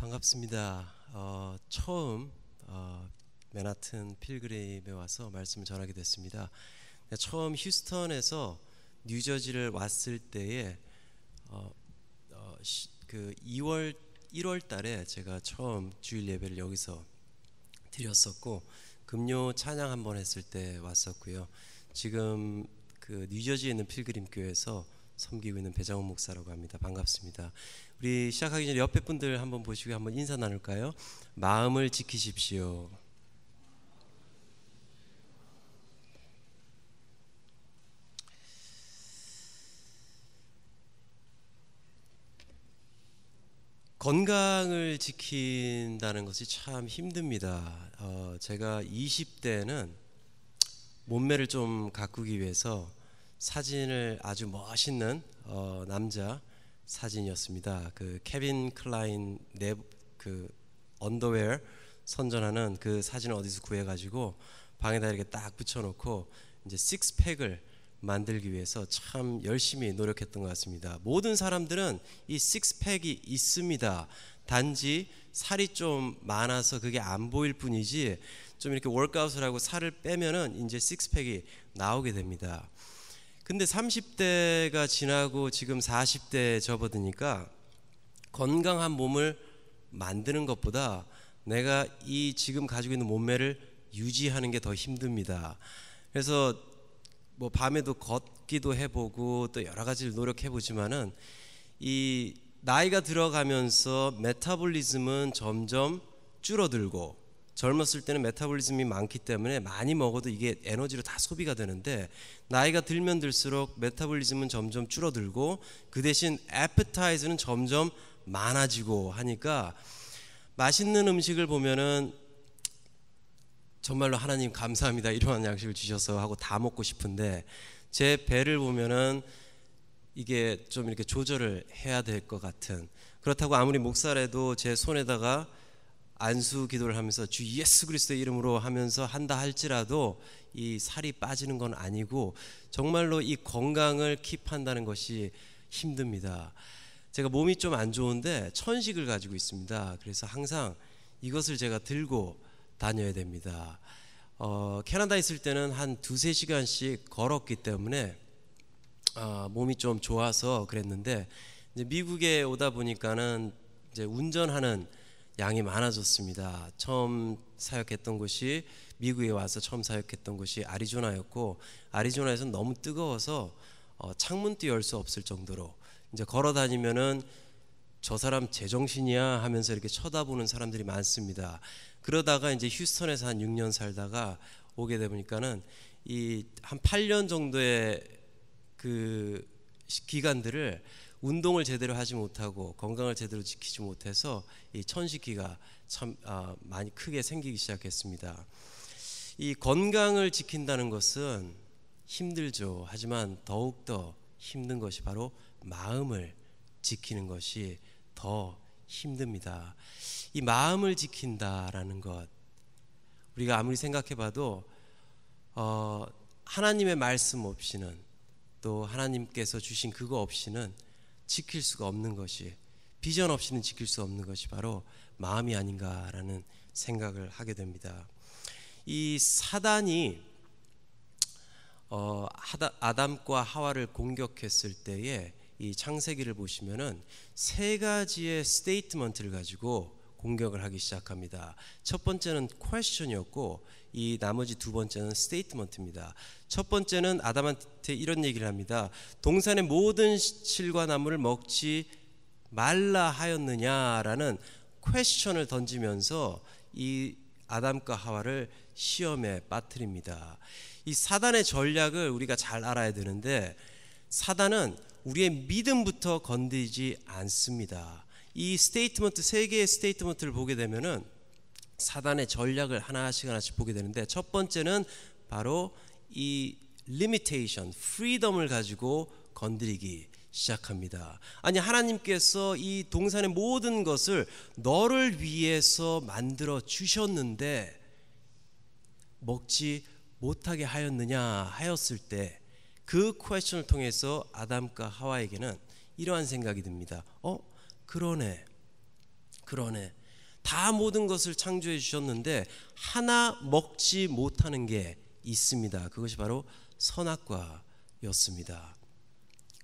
반갑습니다. 처음 맨하튼 필그림에 와서 말씀을 전하게 됐습니다. 처음 휴스턴에서 뉴저지를 왔을 때에 그 1월 달에 제가 처음 주일 예배를 여기서 드렸었고, 금요 찬양 한번 했을 때 왔었고요. 지금 그 뉴저지에 있는 필그림 교회에서 섬기고 있는 배장훈 목사라고 합니다. 반갑습니다. 우리 시작하기 전에 옆에 분들 한번 보시고 한번 인사 나눌까요? 마음을 지키십시오. 건강을 지킨다는 것이 참 힘듭니다. 제가 20대는 몸매를 좀 가꾸기 위해서 사진을 아주 멋있는 남자 사진이었습니다. 그 케빈 클라인 그 언더웨어 선전하는 그 사진을 어디서 구해가지고 방에다 이렇게 딱 붙여놓고 이제 식스팩을 만들기 위해서 참 열심히 노력했던 것 같습니다. 모든 사람들은 이 식스팩이 있습니다. 단지 살이 좀 많아서 그게 안 보일 뿐이지, 좀 이렇게 워크아웃을 하고 살을 빼면은 이제 식스팩이 나오게 됩니다. 근데 30대가 지나고 지금 40대에 접어드니까 건강한 몸을 만드는 것보다 내가 이 지금 가지고 있는 몸매를 유지하는 게 더 힘듭니다. 그래서 뭐 밤에도 걷기도 해보고 또 여러 가지를 노력해보지만은 이 나이가 들어가면서 메타볼리즘은 점점 줄어들고, 젊었을 때는 메타볼리즘이 많기 때문에 많이 먹어도 이게 에너지로 다 소비가 되는데, 나이가 들면 들수록 메타볼리즘은 점점 줄어들고 그 대신 애프타이즈는 점점 많아지고 하니까 맛있는 음식을 보면은 정말로 하나님 감사합니다, 이러한 양식을 주셔서 하고 다 먹고 싶은데, 제 배를 보면은 이게 좀 이렇게 조절을 해야 될 것 같은, 그렇다고 아무리 목사라도 제 손에다가 안수 기도를 하면서 주 예수 그리스도의 이름으로 하면서 한다 할지라도 이 살이 빠지는 건 아니고 정말로 이 건강을 킵한다는 것이 힘듭니다. 제가 몸이 좀 안 좋은데 천식을 가지고 있습니다. 그래서 항상 이것을 제가 들고 다녀야 됩니다. 캐나다에 있을 때는 한 2-3시간씩 걸었기 때문에 몸이 좀 좋아서 그랬는데, 이제 미국에 오다 보니까는 이제 운전하는 양이 많아졌습니다. 처음 사역했던 곳이, 미국에 와서 처음 사역했던 곳이 아리조나였고, 아리조나에서는 너무 뜨거워서 창문도 열 수 없을 정도로 이제 걸어 다니면은 저 사람 제정신이야 하면서 이렇게 쳐다보는 사람들이 많습니다. 그러다가 이제 휴스턴에서 한 6년 살다가 오게 되니까는 이 한 8년 정도의 그 기간들을 운동을 제대로 하지 못하고 건강을 제대로 지키지 못해서 이 천식기가 참 많이 크게 생기기 시작했습니다. 이 건강을 지킨다는 것은 힘들죠. 하지만 더욱더 힘든 것이 바로 마음을 지키는 것이 더 힘듭니다. 이 마음을 지킨다라는 것, 우리가 아무리 생각해봐도 하나님의 말씀 없이는, 또 하나님께서 주신 그거 없이는 지킬 수가 없는 것이, 비전 없이는 지킬 수 없는 것이 바로 마음이 아닌가라는 생각을 하게 됩니다. 이 사단이 아담과 하와를 공격했을 때에 이 창세기를 보시면은 3가지의 스테이트먼트를 가지고 공격을 하기 시작합니다. 첫 번째는 퀘스천이었고, 이 나머지 2번째는 스테이트먼트입니다. 첫 번째는 아담한테 이런 얘기를 합니다. 동산의 모든 실과 나무를 먹지 말라 하였느냐라는 퀘스천을 던지면서 이 아담과 하와를 시험에 빠뜨립니다. 이 사단의 전략을 우리가 잘 알아야 되는데, 사단은 우리의 믿음부터 건드리지 않습니다. 이 스테이트먼트, 3개의 스테이트먼트를 보게 되면은 사단의 전략을 하나씩 보게 되는데, 첫 번째는 바로 이 리미테이션, 프리덤을 가지고 건드리기 시작합니다. 아니, 하나님께서 이 동산의 모든 것을 너를 위해서 만들어 주셨는데 먹지 못하게 하였느냐 하였을 때, 그 퀘스천을 통해서 아담과 하와에게는 이러한 생각이 듭니다. 그러네. 그러네. 다 모든 것을 창조해 주셨는데 하나 먹지 못하는 게 있습니다. 그것이 바로 선악과였습니다.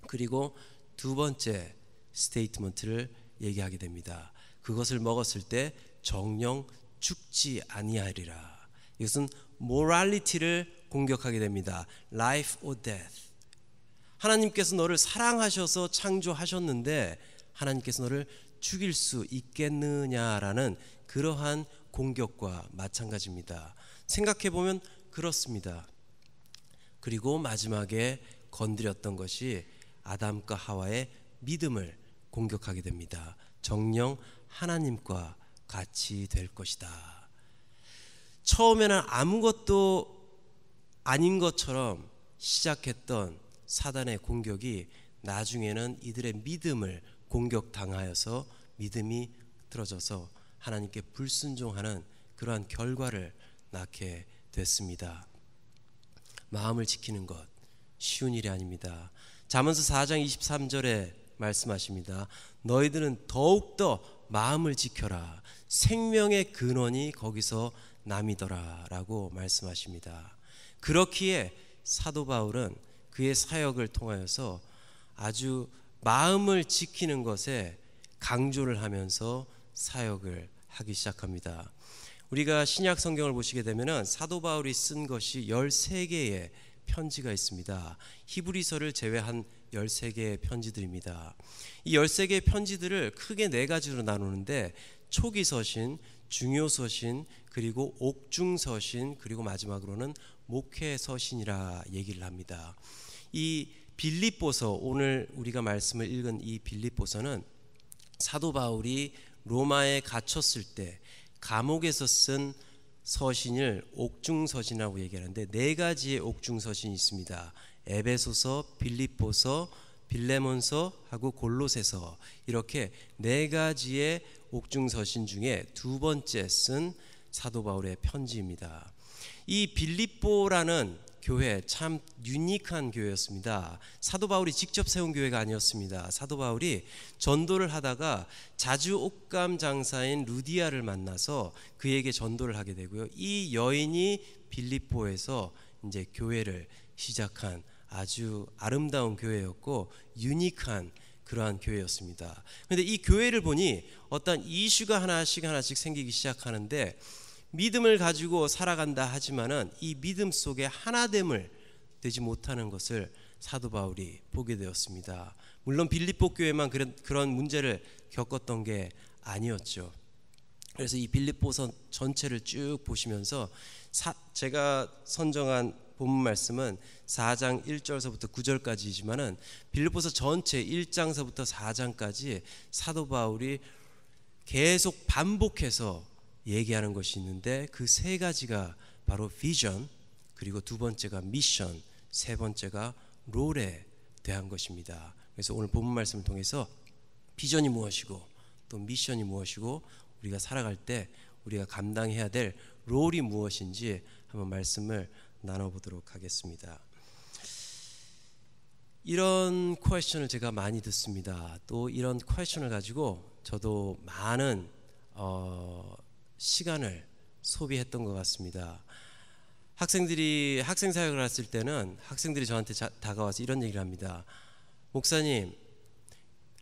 그리고 두 번째 스테이트먼트를 얘기하게 됩니다. 그것을 먹었을 때 정령 죽지 아니하리라. 이것은 모랄리티를 공격하게 됩니다. Life or death. 하나님께서 너를 사랑하셔서 창조하셨는데 하나님께서 너를 죽일 수 있겠느냐라는 그러한 공격과 마찬가지입니다. 생각해보면 그렇습니다. 그리고 마지막에 건드렸던 것이 아담과 하와의 믿음을 공격하게 됩니다. 정녕 하나님과 같이 될 것이다. 처음에는 아무것도 아닌 것처럼 시작했던 사단의 공격이 나중에는 이들의 믿음을 공격당하여서 믿음이 틀어져서 하나님께 불순종하는 그러한 결과를 낳게 됐습니다. 마음을 지키는 것 쉬운 일이 아닙니다. 잠언서 4장 23절에 말씀하십니다. 너희들은 더욱더 마음을 지켜라. 생명의 근원이 거기서 남이더라 라고 말씀하십니다. 그렇기에 사도 바울은 그의 사역을 통하여서 아주 마음을 지키는 것에 강조를 하면서 사역을 하기 시작합니다. 우리가 신약 성경을 보시게 되면 사도 바울이 쓴 것이 13개의 편지가 있습니다. 히브리서를 제외한 13개의 편지들입니다. 이 13개의 편지들을 크게 4가지로 나누는데 초기서신, 중요서신, 그리고 옥중서신, 그리고 마지막으로는 목회서신이라 얘기를 합니다. 이 빌립보서, 오늘 우리가 말씀을 읽은 이 빌립보서는 사도 바울이 로마에 갇혔을 때 감옥에서 쓴 서신을 옥중서신이라고 얘기하는데 4가지의 옥중서신이 있습니다. 에베소서, 빌립보서, 빌레몬서하고 골로새서, 이렇게 4가지의 옥중서신 중에 두 번째 쓴 사도 바울의 편지입니다. 이 빌립보라는 교회 참 유니크한 교회였습니다. 사도 바울이 직접 세운 교회가 아니었습니다. 사도 바울이 전도를 하다가 자주 옷감 장사인 루디아를 만나서 그에게 전도를 하게 되고요. 이 여인이 빌립보에서 이제 교회를 시작한 아주 아름다운 교회였고 유니크한 그러한 교회였습니다. 그런데 이 교회를 보니 어떤 이슈가 하나씩 생기기 시작하는데 믿음을 가지고 살아간다 하지만은 이 믿음 속에 하나됨을 되지 못하는 것을 사도 바울이 보게 되었습니다. 물론 빌립보 교회만 그런 문제를 겪었던 게 아니었죠. 그래서 이 빌립보서 전체를 쭉 보시면서 제가 선정한 본문 말씀은 4장 1절서부터 9절까지이지만은 빌립보서 전체 1장서부터 4장까지 사도 바울이 계속 반복해서 얘기하는 것이 있는데 그 3가지가 바로 비전, 그리고 두 번째가 미션, 세 번째가 롤에 대한 것입니다. 그래서 오늘 본문 말씀을 통해서 비전이 무엇이고 또 미션이 무엇이고 우리가 살아갈 때 우리가 감당해야 될 롤이 무엇인지 한번 말씀을 나눠보도록 하겠습니다. 이런 퀘스천을 제가 많이 듣습니다. 또 이런 퀘스천을 가지고 저도 많은 시간을 소비했던 것 같습니다. 학생들이 학생 사역을 했을 때는 학생들이 저한테 다가와서 이런 얘기를 합니다. 목사님,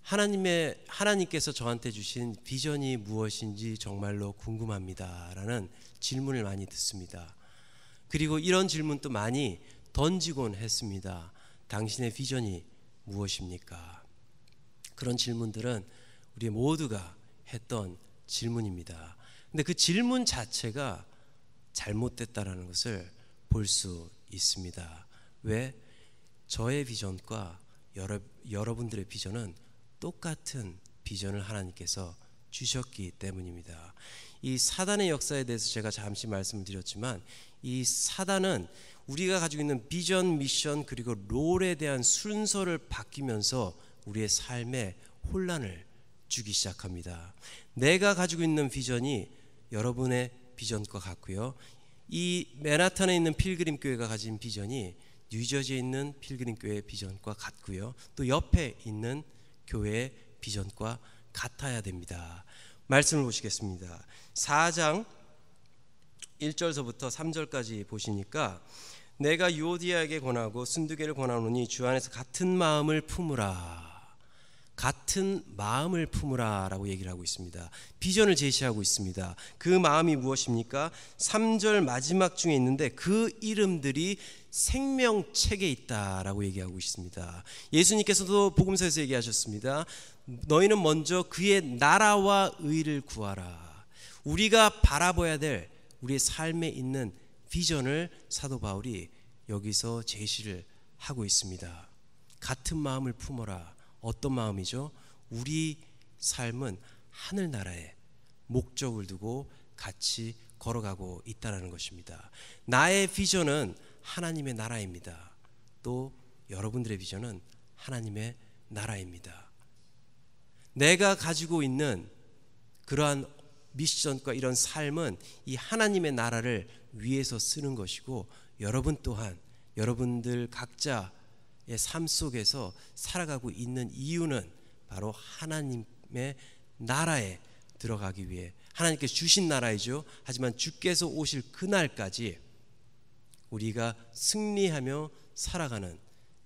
하나님께서 저한테 주신 비전이 무엇인지 정말로 궁금합니다 라는 질문을 많이 듣습니다. 그리고 이런 질문도 많이 던지곤 했습니다. 당신의 비전이 무엇입니까? 그런 질문들은 우리 모두가 했던 질문입니다. 근데 그 질문 자체가 잘못됐다라는 것을 볼 수 있습니다. 왜? 저의 비전과 여러분들의 비전은 똑같은 비전을 하나님께서 주셨기 때문입니다. 이 사단의 역사에 대해서 제가 잠시 말씀을 드렸지만 이 사단은 우리가 가지고 있는 비전, 미션 그리고 롤에 대한 순서를 바뀌면서 우리의 삶에 혼란을 주기 시작합니다. 내가 가지고 있는 비전이 여러분의 비전과 같고요. 이 맨하탄에 있는 필그림 교회가 가진 비전이 뉴저지에 있는 필그림 교회의 비전과 같고요. 또 옆에 있는 교회의 비전과 같아야 됩니다. 말씀을 보시겠습니다. 4장 1절서부터 3절까지 보시니까 내가 유오디아에게 권하고 순두개를 권하노니 주 안에서 같은 마음을 품으라. 같은 마음을 품으라 라고 얘기를 하고 있습니다. 비전을 제시하고 있습니다. 그 마음이 무엇입니까? 3절 마지막 중에 있는데 그 이름들이 생명책에 있다라고 얘기하고 있습니다. 예수님께서도 복음서에서 얘기하셨습니다. 너희는 먼저 그의 나라와 의를 구하라. 우리가 바라봐야 될 우리의 삶에 있는 비전을 사도 바울이 여기서 제시를 하고 있습니다. 같은 마음을 품어라. 어떤 마음이죠? 우리 삶은 하늘나라에 목적을 두고 같이 걸어가고 있다는 것입니다. 나의 비전은 하나님의 나라입니다. 또 여러분들의 비전은 하나님의 나라입니다. 내가 가지고 있는 그러한 미션과 이런 삶은 이 하나님의 나라를 위해서 쓰는 것이고, 여러분 또한 여러분들 각자의 삶 속에서 살아가고 있는 이유는 바로 하나님의 나라에 들어가기 위해, 하나님께서 주신 나라이죠. 하지만 주께서 오실 그날까지 우리가 승리하며 살아가는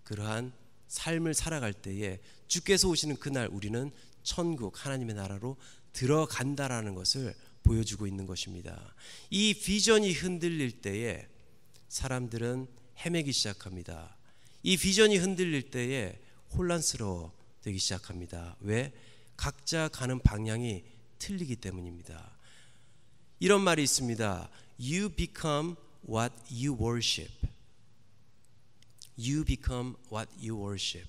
그러한 삶을 살아갈 때에 주께서 오시는 그날 우리는 천국 하나님의 나라로 들어간다라는 것을 보여주고 있는 것입니다. 이 비전이 흔들릴 때에 사람들은 헤매기 시작합니다. 이 비전이 흔들릴 때에 혼란스러워 되기 시작합니다. 왜? 각자 가는 방향이 틀리기 때문입니다. 이런 말이 있습니다. You become what you worship. You become what you worship.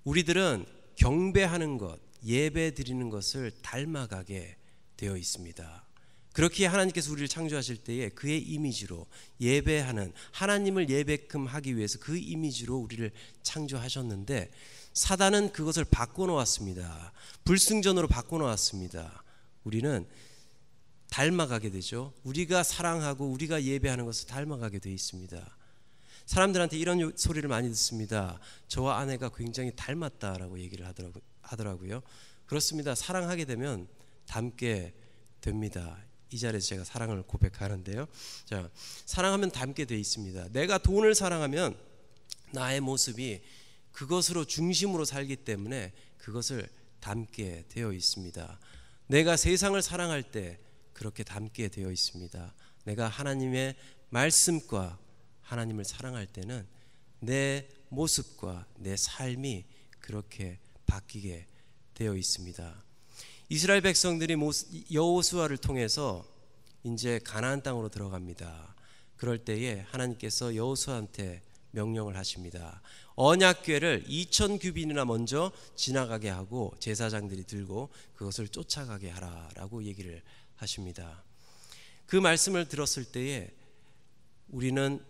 우리들은 경배하는 것, 예배 드리는 것을 닮아가게 되어 있습니다. 그렇게 하나님께서 우리를 창조하실 때에 그의 이미지로 예배하는, 하나님을 예배금하기 위해서 그 이미지로 우리를 창조하셨는데, 사단은 그것을 바꿔놓았습니다. 불승전으로 바꿔놓았습니다. 우리는 닮아가게 되죠. 우리가 사랑하고 우리가 예배하는 것을 닮아가게 되어 있습니다. 사람들한테 이런 소리를 많이 듣습니다. 저와 아내가 굉장히 닮았다라고 얘기를 하더라고요. 그렇습니다. 사랑하게 되면 닮게 됩니다. 이 자리에서 제가 사랑을 고백하는데요. 자, 사랑하면 닮게 되어 있습니다. 내가 돈을 사랑하면 나의 모습이 그것으로 중심으로 살기 때문에 그것을 닮게 되어 있습니다. 내가 세상을 사랑할 때 그렇게 닮게 되어 있습니다. 내가 하나님의 말씀과 하나님을 사랑할 때는 내 모습과 내 삶이 그렇게 바뀌게 되어 있습니다. 이스라엘 백성들이 여호수아를 통해서 이제 가나안 땅으로 들어갑니다. 그럴 때에 하나님께서 여호수아한테 명령을 하십니다. 언약궤를 2000규빗이나 먼저 지나가게 하고 제사장들이 들고 그것을 쫓아가게 하라라고 얘기를 하십니다. 그 말씀을 들었을 때에 우리는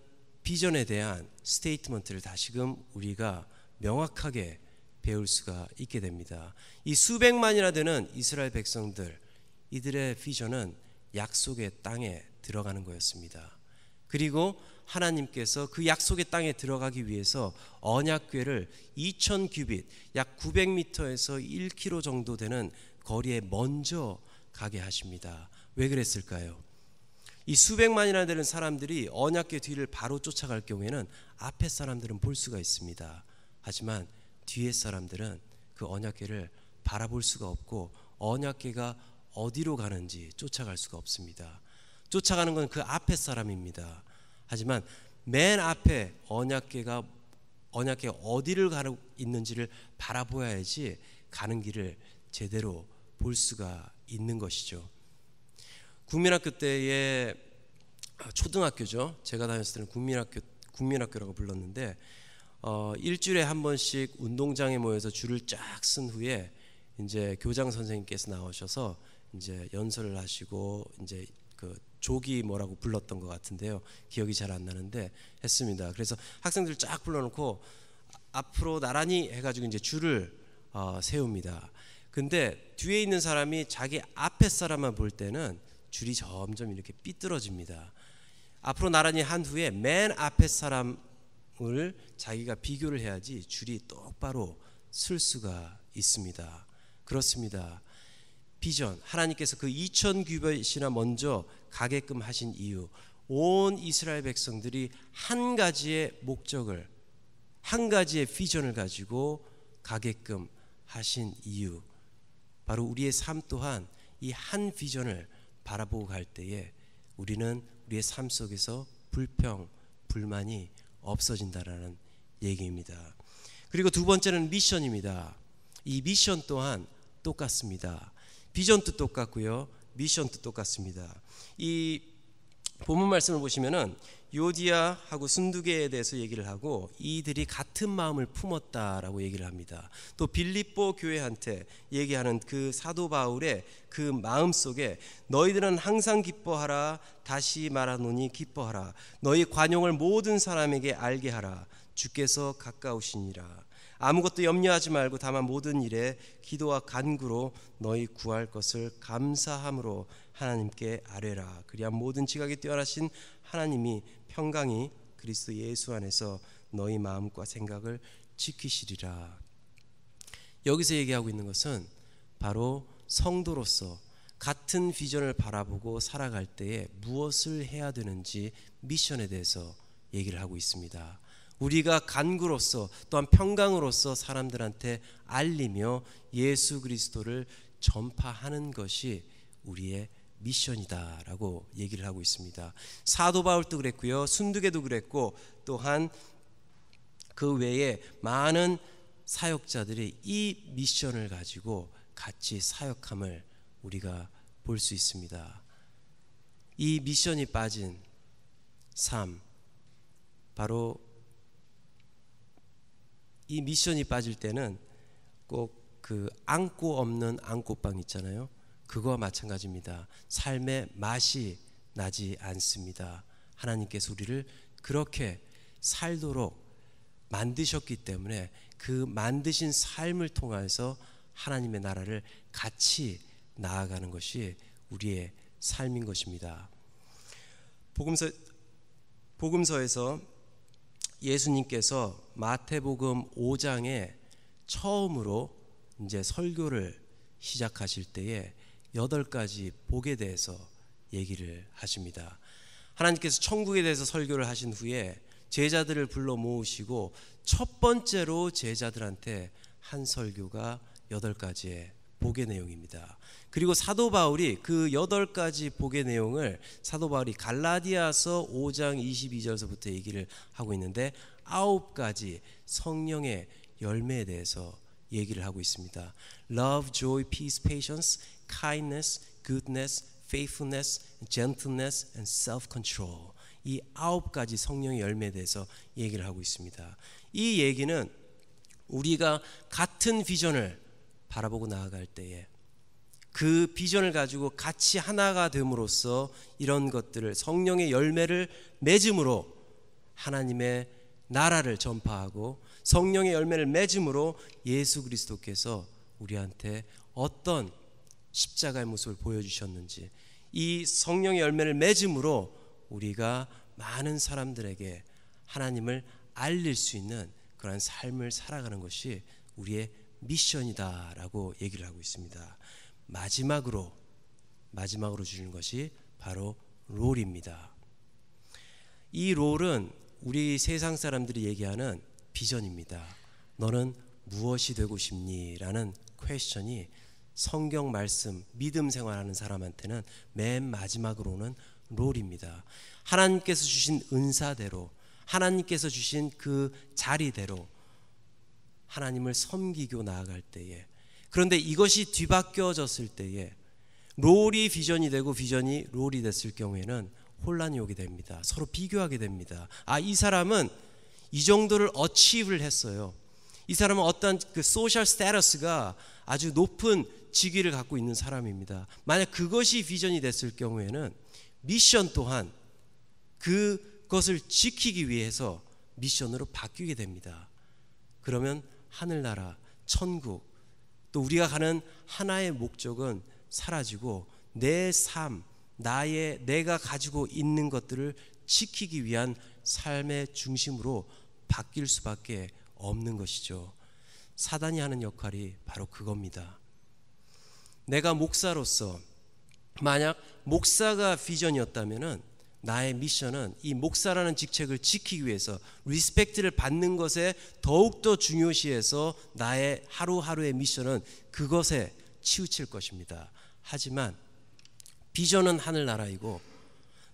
비전에 대한 스테이트먼트를 다시금 우리가 명확하게 배울 수가 있게 됩니다. 이 수백만이나 되는 이스라엘 백성들, 이들의 비전은 약속의 땅에 들어가는 거였습니다. 그리고 하나님께서 그 약속의 땅에 들어가기 위해서 언약궤를 2000규빗, 약 900m에서 1km 정도 되는 거리에 먼저 가게 하십니다. 왜 그랬을까요? 이 수백만이나 되는 사람들이 언약궤 뒤를 바로 쫓아갈 경우에는 앞에 사람들은 볼 수가 있습니다. 하지만 뒤에 사람들은 그 언약궤를 바라볼 수가 없고 언약궤가 어디로 가는지 쫓아갈 수가 없습니다. 쫓아가는 건 그 앞에 사람입니다. 하지만 맨 앞에 언약궤가 어디를 가고 있는지를 바라보아야지 가는 길을 제대로 볼 수가 있는 것이죠. 국민학교 때에, 초등학교죠. 제가 다녔을 때는 국민학교라고 불렀는데, 일주일에 한 번씩 운동장에 모여서 줄을 쫙 쓴 후에 이제 교장 선생님께서 나오셔서 이제 연설을 하시고 이제 그 조기 뭐라고 불렀던 것 같은데요. 기억이 잘 안 나는데 했습니다. 그래서 학생들 쫙 불러놓고 앞으로 나란히 해가지고 이제 줄을 세웁니다. 근데 뒤에 있는 사람이 자기 앞에 사람만 볼 때는 줄이 점점 이렇게 삐뚤어집니다. 앞으로 나란히 한 후에 맨 앞에 사람을 자기가 비교를 해야지 줄이 똑바로 설 수가 있습니다. 그렇습니다. 비전, 하나님께서 그 2000규빗이나 먼저 가게끔 하신 이유, 온 이스라엘 백성들이 한 가지의 목적을, 한 가지의 비전을 가지고 가게끔 하신 이유, 바로 우리의 삶 또한 이 한 비전을 바라보고 갈 때에 우리는 우리의 삶 속에서 불평, 불만이 없어진다라는 얘기입니다. 그리고 두 번째는 미션입니다. 이 미션 또한 똑같습니다. 비전도 똑같고요, 미션도 똑같습니다. 이 본문 말씀을 보시면은 요디아하고 순두계에 대해서 얘기를 하고 이들이 같은 마음을 품었다라고 얘기를 합니다. 또 빌립보 교회한테 얘기하는 그 사도 바울의 그 마음 속에 너희들은 항상 기뻐하라, 다시 말하노니 기뻐하라, 너희 관용을 모든 사람에게 알게 하라, 주께서 가까우시니라. 아무것도 염려하지 말고 다만 모든 일에 기도와 간구로 너희 구할 것을 감사함으로 하나님께 아뢰라. 그리야 모든 지각이 뛰어나신 하나님이 평강이 그리스도 예수 안에서 너희 마음과 생각을 지키시리라. 여기서 얘기하고 있는 것은 바로 성도로서 같은 비전을 바라보고 살아갈 때에 무엇을 해야 되는지 미션에 대해서 얘기를 하고 있습니다. 우리가 간구로서 또한 평강으로서 사람들한테 알리며 예수 그리스도를 전파하는 것이 우리의 미션이다라고 얘기를 하고 있습니다. 사도 바울도 그랬고요, 순두계도 그랬고, 또한 그 외에 많은 사역자들이 이 미션을 가지고 같이 사역함을 우리가 볼 수 있습니다. 이 미션이 빠진 삶, 바로 이 미션이 빠질 때는 꼭 그 안고 없는 안고빵 있잖아요. 그거와 마찬가지입니다. 삶의 맛이 나지 않습니다. 하나님께서 우리를 그렇게 살도록 만드셨기 때문에 그 만드신 삶을 통해서 하나님의 나라를 같이 나아가는 것이 우리의 삶인 것입니다. 복음서에서 예수님께서 마태복음 5장에 처음으로 이제 설교를 시작하실 때에 8가지 복에 대해서 얘기를 하십니다. 하나님께서 천국에 대해서 설교를 하신 후에 제자들을 불러 모으시고 첫 번째로 제자들한테 한 설교가 8가지의 복의 내용입니다. 그리고 사도 바울이 그 8가지 복의 내용을 사도 바울이 갈라디아서 5장 22절서부터 얘기를 하고 있는데 9가지 성령의 열매에 대해서 얘기를 하고 있습니다. Love, joy, peace, patience, kindness, goodness, faithfulness, gentleness, and self-control. 이 9가지 성령의 열매에 대해서 얘기를 하고 있습니다. 이 얘기는 우리가 같은 비전을 바라보고 나아갈 때에 그 비전을 가지고 같이 하나가 됨으로써 이런 것들을 성령의 열매를 맺음으로 하나님의 나라를 전파하고 성령의 열매를 맺음으로 예수 그리스도께서 우리한테 어떤 십자가의 모습을 보여주셨는지, 이 성령의 열매를 맺음으로 우리가 많은 사람들에게 하나님을 알릴 수 있는 그런 삶을 살아가는 것이 우리의 미션이다라고 얘기를 하고 있습니다. 마지막으로 주는 것이 바로 롤입니다. 이 롤은 우리 세상 사람들이 얘기하는 비전입니다. 너는 무엇이 되고 싶니? 라는 퀘스천이 성경 말씀, 믿음 생활하는 사람한테는 맨 마지막으로는 롤입니다. 하나님께서 주신 은사대로, 하나님께서 주신 그 자리대로 하나님을 섬기고 나아갈 때에, 그런데 이것이 뒤바뀌어졌을 때에 롤이 비전이 되고 비전이 롤이 됐을 경우에는 혼란이 오게 됩니다. 서로 비교하게 됩니다. 이 사람은 이 정도를 어치브를 했어요. 이 사람은 어떤 그 소셜 스테이터스가 아주 높은 직위를 갖고 있는 사람입니다. 만약 그것이 비전이 됐을 경우에는 미션 또한 그것을 지키기 위해서 미션으로 바뀌게 됩니다. 그러면 하늘나라, 천국, 또 우리가 가는 하나의 목적은 사라지고 내 삶, 내가 가지고 있는 것들을 지키기 위한 삶의 중심으로 바뀔 수밖에 없는 것이죠. 사단이 하는 역할이 바로 그겁니다. 내가 목사로서 만약 목사가 비전이었다면은 나의 미션은 이 목사라는 직책을 지키기 위해서 리스펙트를 받는 것에 더욱더 중요시해서 나의 하루하루의 미션은 그것에 치우칠 것입니다. 하지만 비전은 하늘나라이고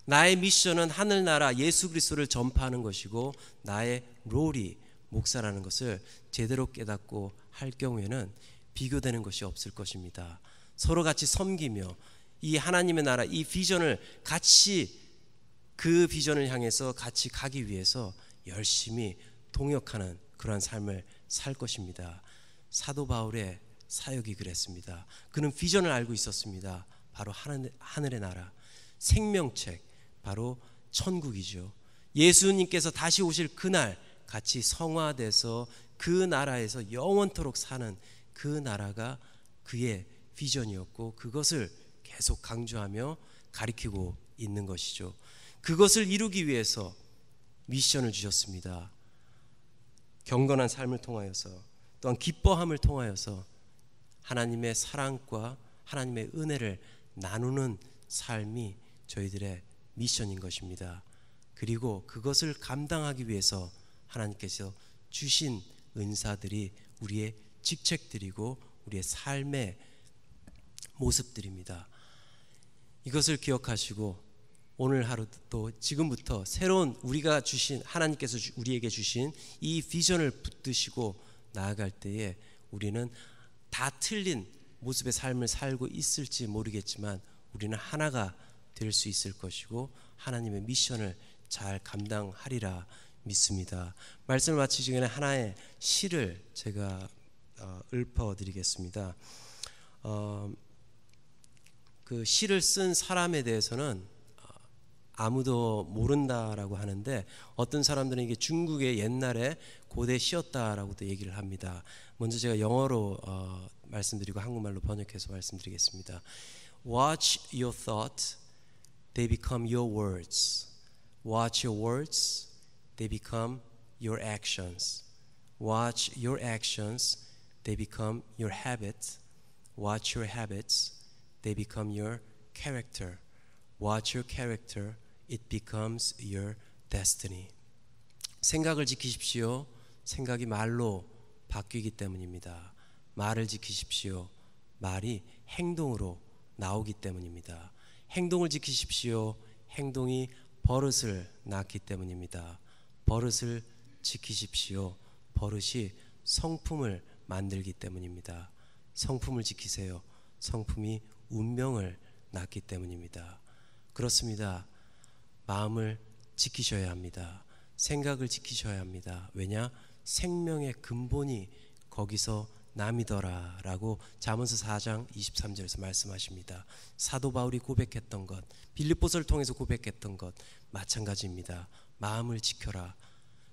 나의 미션은 하늘나라 예수 그리스도를 전파하는 것이고 나의 롤이 목사라는 것을 제대로 깨닫고 할 경우에는 비교되는 것이 없을 것입니다. 서로 같이 섬기며 이 하나님의 나라 이 비전을 같이 그 비전을 향해서 같이 가기 위해서 열심히 동역하는 그러한 삶을 살 것입니다. 사도 바울의 사역이 그랬습니다. 그는 비전을 알고 있었습니다. 바로 하늘의 나라, 생명책, 바로 천국이죠. 예수님께서 다시 오실 그날 같이 성화돼서 그 나라에서 영원토록 사는 그 나라가 그의 비전이었고 그것을 계속 강조하며 가리키고 있는 것이죠. 그것을 이루기 위해서 미션을 주셨습니다. 경건한 삶을 통하여서 또한 기뻐함을 통하여서 하나님의 사랑과 하나님의 은혜를 나누는 삶이 저희들의 미션인 것입니다. 그리고 그것을 감당하기 위해서 하나님께서 주신 은사들이 우리의 직책들이고 우리의 삶의 모습들입니다. 이것을 기억하시고 오늘 하루도 지금부터 새로운 우리가 주신 하나님께서 우리에게 주신 이 비전을 붙드시고 나아갈 때에 우리는 다 틀린 모습의 삶을 살고 있을지 모르겠지만 우리는 하나가 될 수 있을 것이고 하나님의 미션을 잘 감당하리라 믿습니다. 말씀을 마치기 전에 하나의 시를 제가 읊어드리겠습니다. 그 시를 쓴 사람에 대해서는 아무도 모른다라고 하는데 어떤 사람들은 이게 중국의 옛날에 고대 시였다라고도 얘기를 합니다. 먼저 제가 영어로 말씀드리고 한국말로 번역해서 말씀드리겠습니다. Watch your thoughts, they become your words. Watch your words, they become your actions. Watch your actions, they become your habits. Watch your habits, they become your character. Watch your character, it becomes your destiny. 생각을 지키십시오. 생각이 말로 바뀌기 때문입니다. 말을 지키십시오. 말이 행동으로 나오기 때문입니다. 행동을 지키십시오. 행동이 버릇을 낳기 때문입니다. 버릇을 지키십시오. 버릇이 성품을 만들기 때문입니다. 성품을 지키세요. 성품이 운명을 낳기 때문입니다. 그렇습니다. 마음을 지키셔야 합니다. 생각을 지키셔야 합니다. 왜냐? 생명의 근본이 거기서 남이더라 라고 잠언서 4장 23절에서 말씀하십니다. 사도 바울이 고백했던 것, 빌립보서를 통해서 고백했던 것 마찬가지입니다. 마음을 지켜라.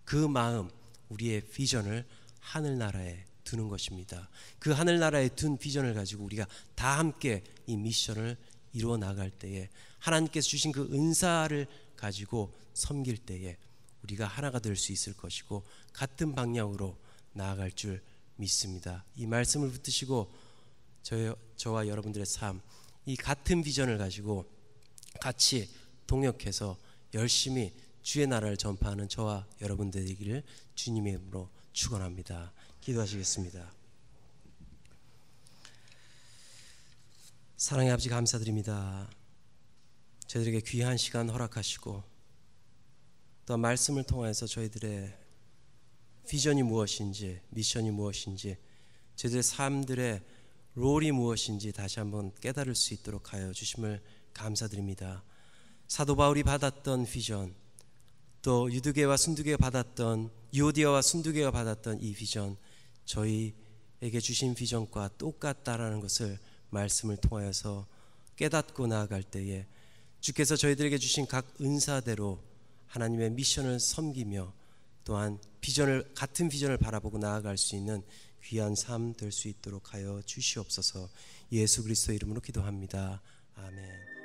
그 마음, 우리의 비전을 하늘나라에 두는 것입니다. 그 하늘나라에 둔 비전을 가지고 우리가 다 함께 이 미션을 이루어 나갈 때에 하나님께서 주신 그 은사를 가지고 섬길 때에 우리가 하나가 될 수 있을 것이고 같은 방향으로 나아갈 줄 믿습니다. 이 말씀을 붙드시고 저와 여러분들의 삶, 이 같은 비전을 가지고 같이 동역해서 열심히 주의 나라를 전파하는 저와 여러분들 되기를 주님의 이름으로 축원합니다. 기도하시겠습니다. 사랑의 아버지 감사드립니다. 저희들에게 귀한 시간 허락하시고 또 말씀을 통해서 저희들의 비전이 무엇인지, 미션이 무엇인지, 저희들의 삶들의 롤이 무엇인지 다시 한번 깨달을 수 있도록 하여 주심을 감사드립니다. 사도 바울이 받았던 비전, 또 유드계와 순두계가 받았던, 유오디아와 순두계가 받았던 이 비전, 저희에게 주신 비전과 똑같다라는 것을 말씀을 통하여서 깨닫고 나아갈 때에 주께서 저희들에게 주신 각 은사대로 하나님의 미션을 섬기며 또한 같은 비전을 바라보고 나아갈 수 있는 귀한 삶 될 수 있도록 하여 주시옵소서. 예수 그리스도의 이름으로 기도합니다. 아멘.